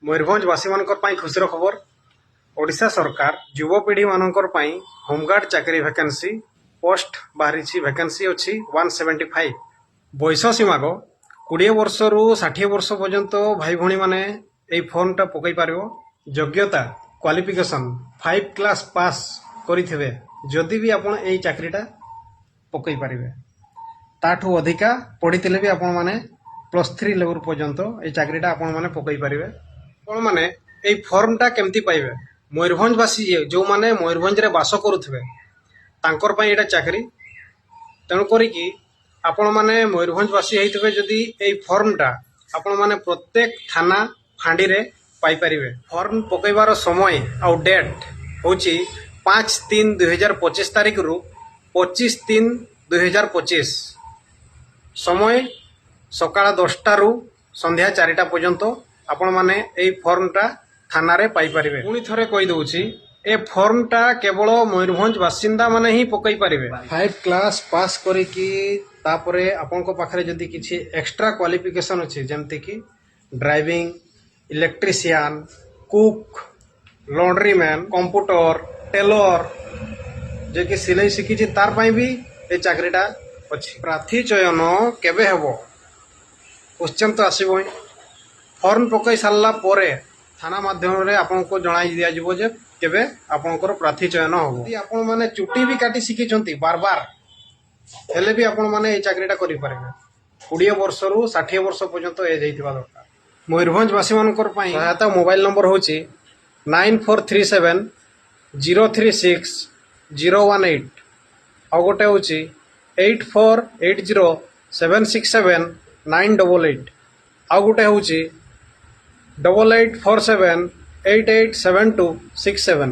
ମୟୂରଭଞ୍ଜବାସୀମାନଙ୍କର ପାଇଁ ଖୁସିର ଖବର। ଓଡ଼ିଶା ସରକାର ଯୁବପିଢ଼ିମାନଙ୍କର ପାଇଁ ହୋମଗାର୍ଡ ଚାକିରି ଭ୍ୟାକେନ୍ସି ପୋଷ୍ଟ ବାହାରିଛି। ଭ୍ୟାକେନ୍ସି ଅଛି 175। ବୟସ ସୀମାଗ 20 ବର୍ଷରୁ 60 ବର୍ଷ ପର୍ଯ୍ୟନ୍ତ ଭାଇ ଭଉଣୀମାନେ ଏହି ଫର୍ମଟା ପକାଇ ପାରିବ। ଯୋଗ୍ୟତା କ୍ୱାଲିଫିକେସନ୍ 5 କ୍ଲାସ୍ ପାସ୍ କରିଥିବେ ଯଦି ବି ଆପଣ ଏହି ଚାକିରିଟା ପକାଇ ପାରିବେ। ତାଠୁ ଅଧିକା ପଢ଼ିଥିଲେ ବି ଆପଣମାନେ +3 ଲେଭେଲ୍ ପର୍ଯ୍ୟନ୍ତ এই ଚାକିରିଟା ଆପଣମାନେ ପକାଇ ପାରିବେ। ଆପଣମାନେ এই ଫର୍ମଟା କେମିତି ପାଇବେ? ମୟୂରଭଞ୍ଜବାସୀ ଯେଉଁମାନେ ମୟୂରଭଞ୍ଜରେ ବାସ କରୁଥିବେ ତାଙ୍କର ପାଇଁ ଏଇଟା ଚାକିରି। ତେଣୁ କରିକି ଆପଣମାନେ ମୟୂରଭଞ୍ଜବାସୀ ହେଇଥିବେ ଯଦି এই ଫର୍ମଟା ଆପଣମାନେ ପ୍ରତ୍ୟେକ ଥାନା ଫାଣ୍ଡିରେ ପାଇପାରିବେ। ଫର୍ମ ପକାଇବାର ସମୟ ଆଉ ଡେଟ୍ ହେଉଛି 5/3/2025 ତାରିଖରୁ 25/3/2025। ସମୟ ସକାଳ 10ଟାରୁ ସନ୍ଧ୍ୟା 4ଟା ପର୍ଯ୍ୟନ୍ତ ଆପଣମାନେ এই ଫର୍ମଟା ଥାନାରେ ପାଇପାରିବେ। ପୁଣି ଥରେ କହିଦେଉଛି, ଏ ଫର୍ମଟା କେବଳ ମୟୂରଭଞ୍ଜ ବାସିନ୍ଦାମାନେ ହିଁ ପକାଇ ପାରିବେ। 5 କ୍ଲାସ୍ ପାସ୍ କରିକି ତାପରେ ଆପଣଙ୍କ ପାଖରେ ଯଦି କିଛି ଏକ୍ସଟ୍ରା କ୍ୱାଲିଫିକେସନ୍ ଅଛି, ଯେମିତିକି driving, electrician, cook, laundryman, computer, tailor, ଯିଏକି ସିଲେଇ ଶିଖିଛି ତାର ପାଇଁ ବି ଏ ଚାକିରିଟା ଅଛି। ପ୍ରାର୍ଥୀ ଚୟନ କେବେ ହେବ? କ୍ୱେଶ୍ଚନ୍ ତ ଆସିବ ହିଁ। ଫର୍ମ ପକାଇ ସାରିଲା ପରେ ଥାନା ମାଧ୍ୟମରେ ଆପଣଙ୍କୁ ଜଣାଇ ଦିଆଯିବ ଯେ କେବେ ଆପଣଙ୍କର ପ୍ରାର୍ଥୀ ଚୟନ ହେବ। ଯଦି ଆପଣମାନେ ଚୁଟି ବି କାଟି ଶିଖିଛନ୍ତି ବାରବାର, ହେଲେ ବି ଆପଣମାନେ এই ଚାକିରିଟା କରିପାରିବେ। 20 ବର୍ଷରୁ 60 ବର୍ଷ ପର୍ଯ୍ୟନ୍ତ ଏଜ୍ ହେଇଥିବା ଦରକାର। ମୟୂରଭଞ୍ଜବାସୀମାନଙ୍କର ପାଇଁ ସହାୟତା ମୋବାଇଲ ନମ୍ବର ହେଉଛି 9437 036 018। ଆଉ ଗୋଟେ ହେଉଛି 8480767988। ଆଉ ଗୋଟେ ହେଉଛି 8847887267।